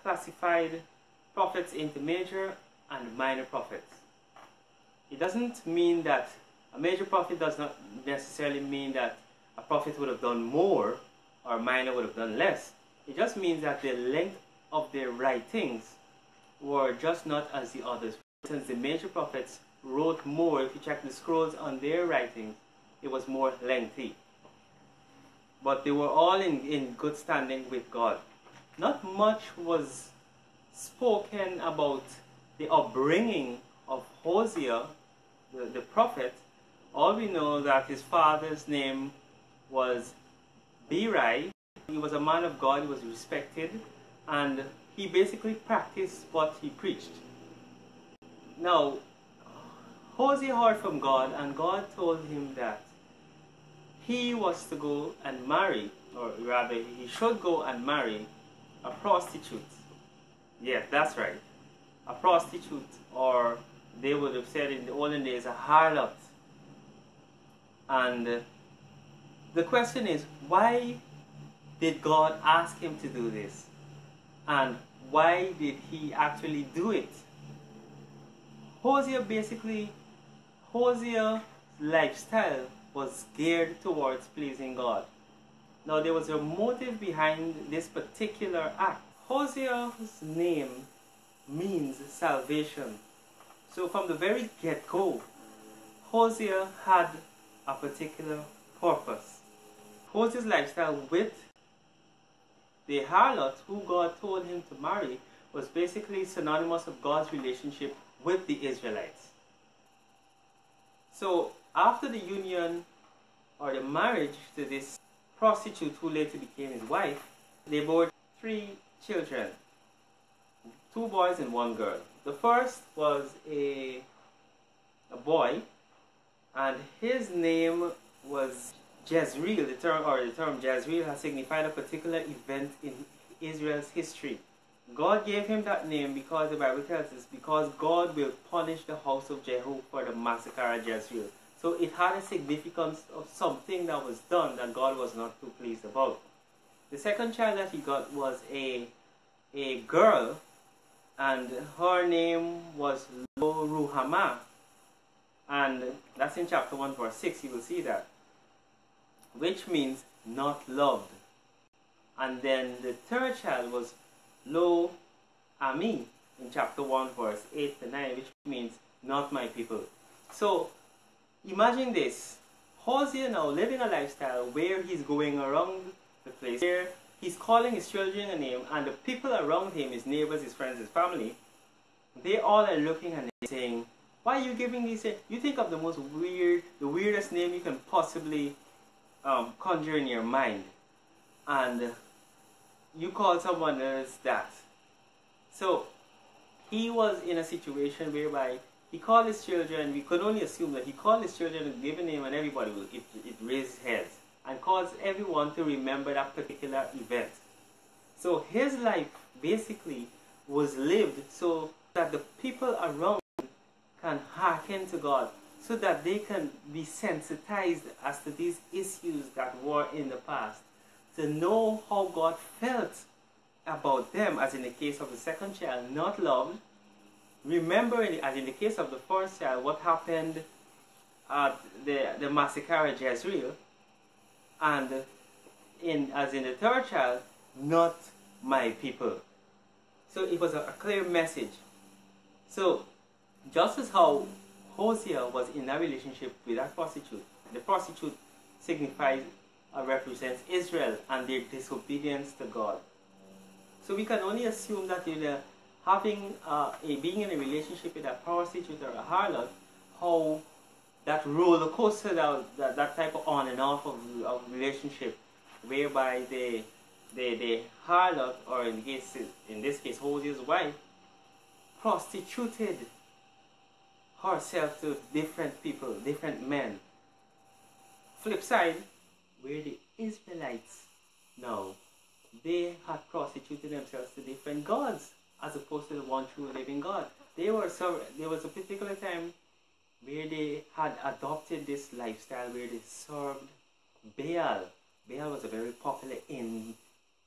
classified prophets into major and minor prophets. It doesn't mean that a major prophet does not necessarily mean that a prophet would have done more or a minor would have done less. It just means that the length of their writings were just not as the others. Since the major prophets wrote more, if you check the scrolls on their writings, it was more lengthy. But they were all in good standing with God. Not much was spoken about the upbringing of Hosea, the prophet. All we know that his father's name was Birai. He was a man of God, he was respected, and he basically practiced what he preached. Now, Hosea heard from God, and God told him that he was to go and marry, or rather, he should go and marry a prostitute. Yes, that's right. A prostitute, or they would have said in the olden days, a harlot. And the question is, why did God ask him to do this? And why did he actually do it? Hosea's lifestyle was geared towards pleasing God. Now there was a motive behind this particular act. Hosea's name means salvation. So from the very get-go, Hosea had a particular purpose. Hosea's lifestyle with the harlot who God told him to marry was basically synonymous of God's relationship with the Israelites. So after the union or the marriage to this prostitute who later became his wife, they bore 3 children, 2 boys and 1 girl. The first was a boy, and his name was Jezreel. The term Jezreel has signified a particular event in Israel's history. God gave him that name because the Bible tells us, because God will punish the house of Jehu for the massacre at Jezreel. So it had a significance of something that was done that God was not too pleased about. The second child that he got was a girl, and her name was Lo Ruhamah. And that's in chapter 1 verse 6, you will see that, which means not loved. And then the third child was Lo Ami in chapter 1 verse 8 to 9, which means not my people. So imagine this, Hosea now living a lifestyle where he's going around the place, where he's calling his children a name, and the people around him, his neighbors, his friends, his family, they all are looking and saying, why are you giving these? You think of the weirdest name you can possibly conjure in your mind, and you call someone else that. So he was in a situation whereby he called his children, we could only assume that he called his children a given name, and everybody will, it raised heads and caused everyone to remember that particular event. So his life basically was lived so that the people around can hearken to God, so that they can be sensitized as to these issues that were in the past, to know how God felt about them, as in the case of the second child, not loved. Remember, as in the case of the first child, what happened at the massacre at Jezreel, and as in the third child, not my people. So it was a clear message. So just as how Hosea was in that relationship with that prostitute, the prostitute signifies or represents Israel and their disobedience to God. So we can only assume that being in a relationship with a prostitute or a harlot, how that roller coaster, that type of on and off of relationship, whereby the harlot, or in this case Hosea's wife, prostituted herself to different people, different men. Flip side, where the Israelites now, they had prostituted themselves to different gods as opposed to the one true living God. There was a particular time where they had adopted this lifestyle where they served Baal. Baal was a very popular in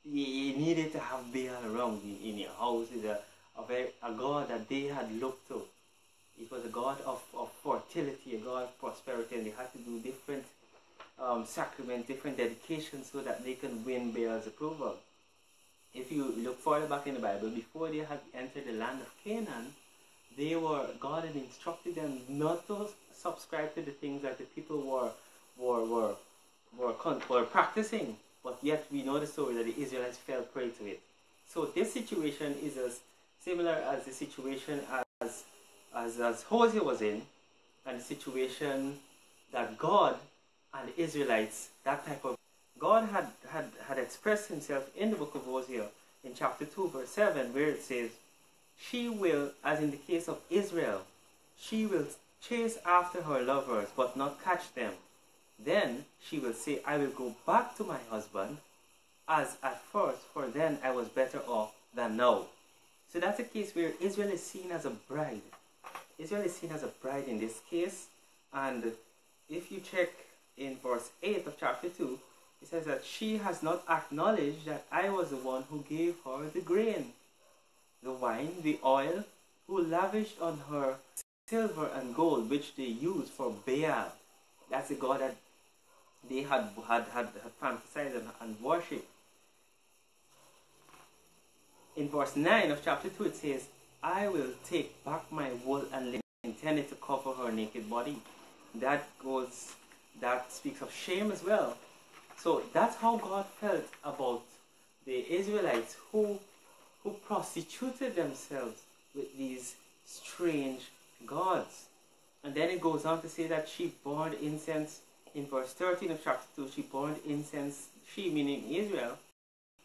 you needed to have Baal around in your house. Is a god that they had looked to. It was a god of fertility, a god of prosperity, and they had to do different sacraments, different dedications so that they can win Baal's approval. If you look further back in the Bible, before they had entered the land of Canaan, God had instructed them not to subscribe to the things that the people were practicing. But yet we know the story that the Israelites fell prey to it. So this situation is as similar as the situation as Hosea was in, and the situation that God and the Israelites, that type of God had expressed himself in the book of Hosea in chapter 2 verse 7, where it says, she will, as in the case of Israel, she will chase after her lovers but not catch them. Then she will say, I will go back to my husband as at first, for then I was better off than now. So that's a case where Israel is seen as a bride. Israel is seen as a bride in this case. And if you check in verse 8 of chapter 2, it says that she has not acknowledged that I was the one who gave her the grain, the wine, the oil, who lavished on her silver and gold, which they used for Baal. That's the god that they had fantasized and worshipped. In verse 9 of chapter 2, it says, I will take back my wool and linen intended to cover her naked body. That speaks of shame as well. So that's how God felt about the Israelites who prostituted themselves with these strange gods. And then it goes on to say that she burned incense. In verse 13 of chapter 2, she burned incense, she meaning Israel,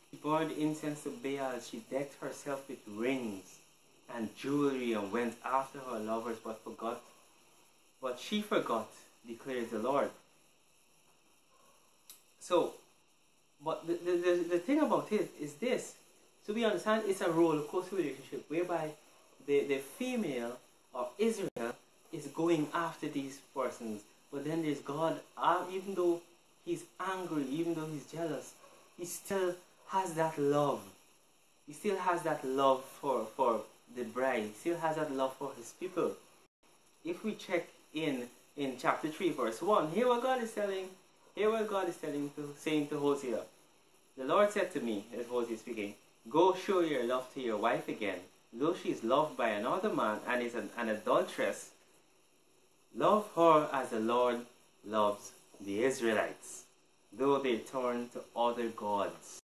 she burned incense to Baal. She decked herself with rings and jewelry and went after her lovers, but she forgot, declares the Lord. So, but the thing about it is this. So we understand it's a roller coaster relationship whereby the female of Israel is going after these persons. But then there's God, even though he's angry, even though he's jealous, he still has that love. He still has that love for the bride. He still has that love for his people. If we check in chapter 3 verse 1, hear what God is saying to Hosea. The Lord said to me, as Hosea is speaking, go show your love to your wife again. Though she is loved by another man and is an adulteress, love her as the Lord loves the Israelites, though they turn to other gods.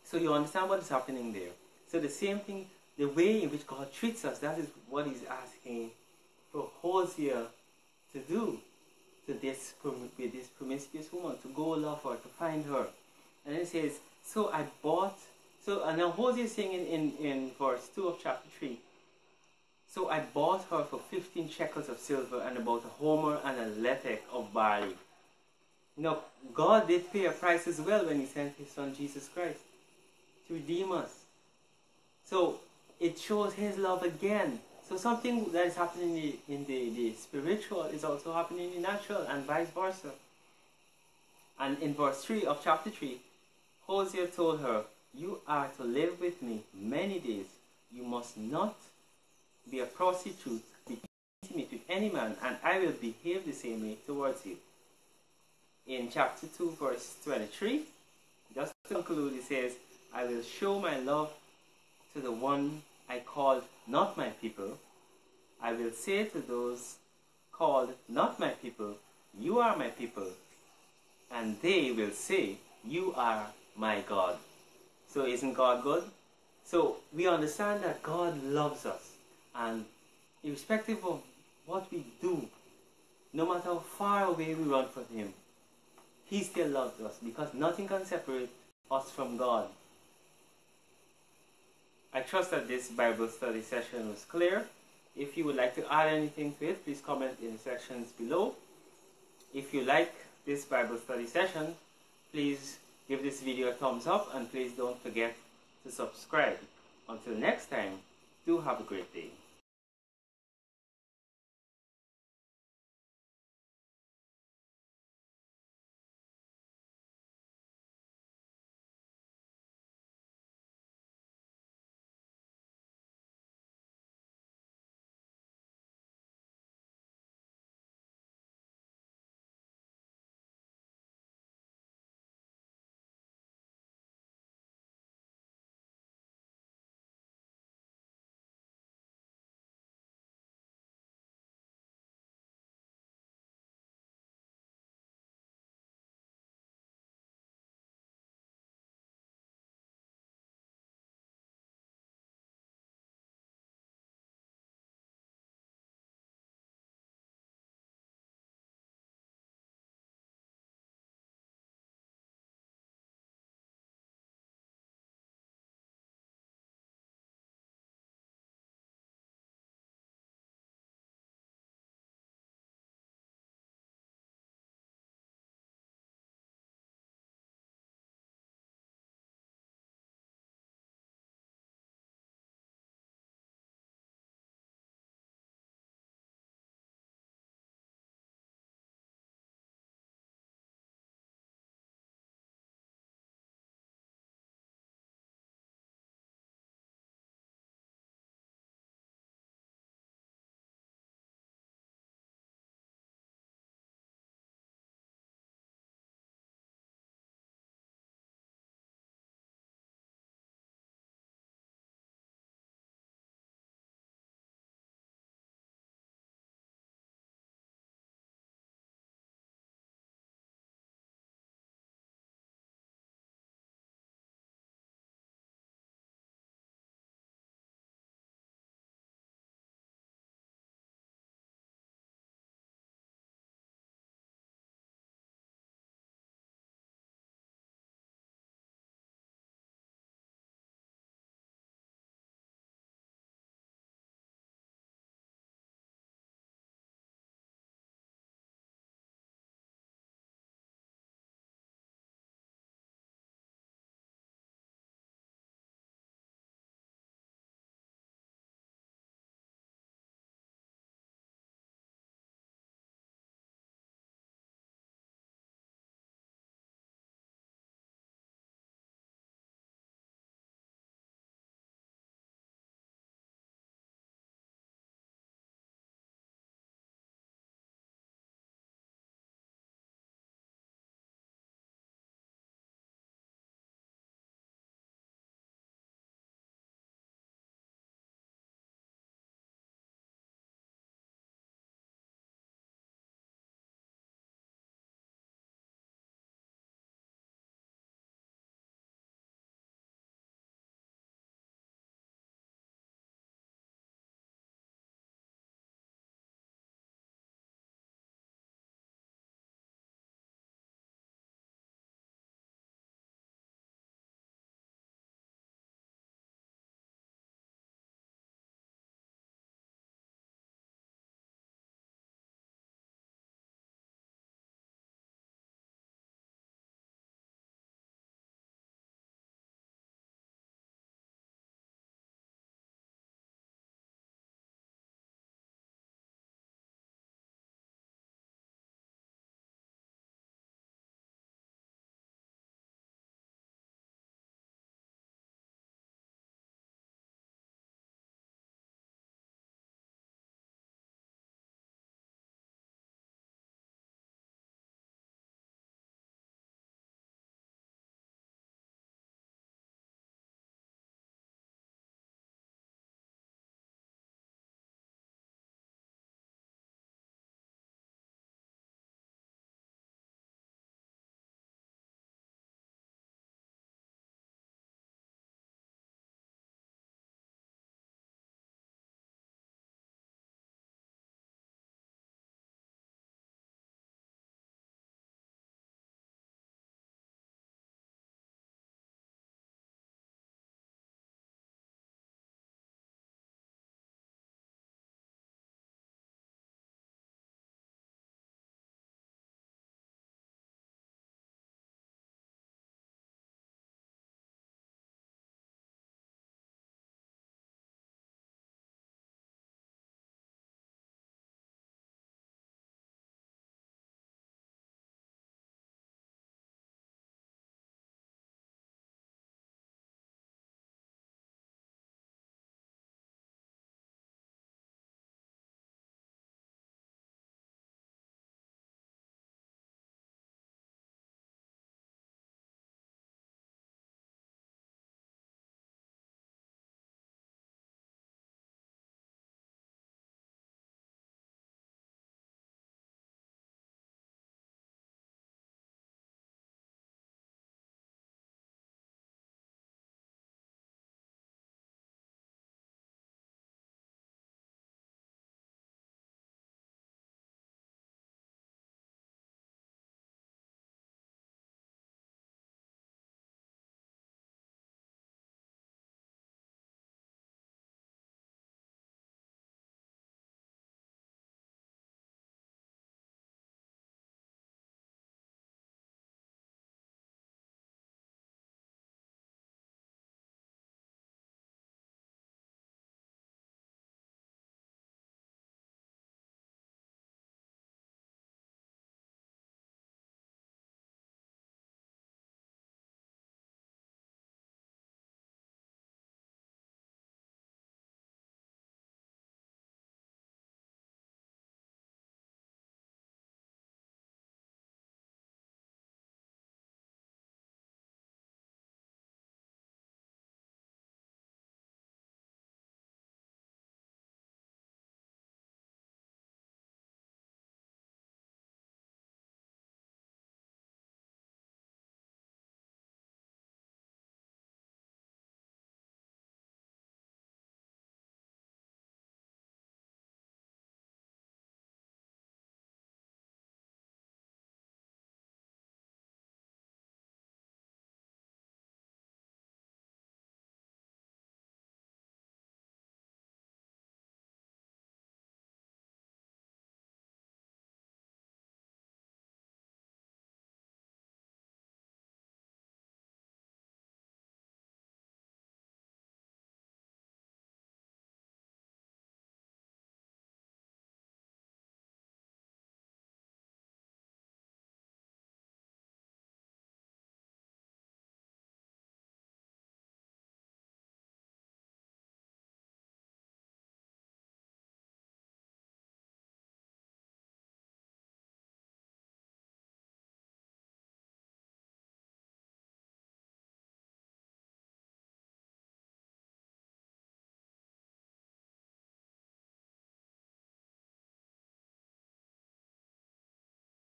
So you understand what is happening there. So the same thing, the way in which God treats us, that is what he's asking for Hosea to do with this promiscuous woman, to go love her, to find her. And then it says, and now Hosea is saying in verse 2 of chapter 3, so I bought her for 15 shekels of silver and about a homer and a letech of barley. You know, God did pay a price as well when he sent his son Jesus Christ to redeem us. So it shows his love again. So something that is happening in the spiritual is also happening in the natural, and vice versa. And in verse 3 of chapter 3, Hosea told her, you are to live with me many days. You must not be a prostitute, be intimate with any man, and I will behave the same way towards you. In chapter 2 verse 23, just to conclude, it says, I will show my love to the one I called not my people. I will say to those called not my people, you are my people. And they will say, you are my God. So isn't God good? So we understand that God loves us. And irrespective of what we do, no matter how far away we run from him, he still loves us, because nothing can separate us from God. I trust that this Bible study session was clear. If you would like to add anything to it, please comment in the sections below. If you like this Bible study session, please give this video a thumbs up, and please don't forget to subscribe. Until next time, do have a great day.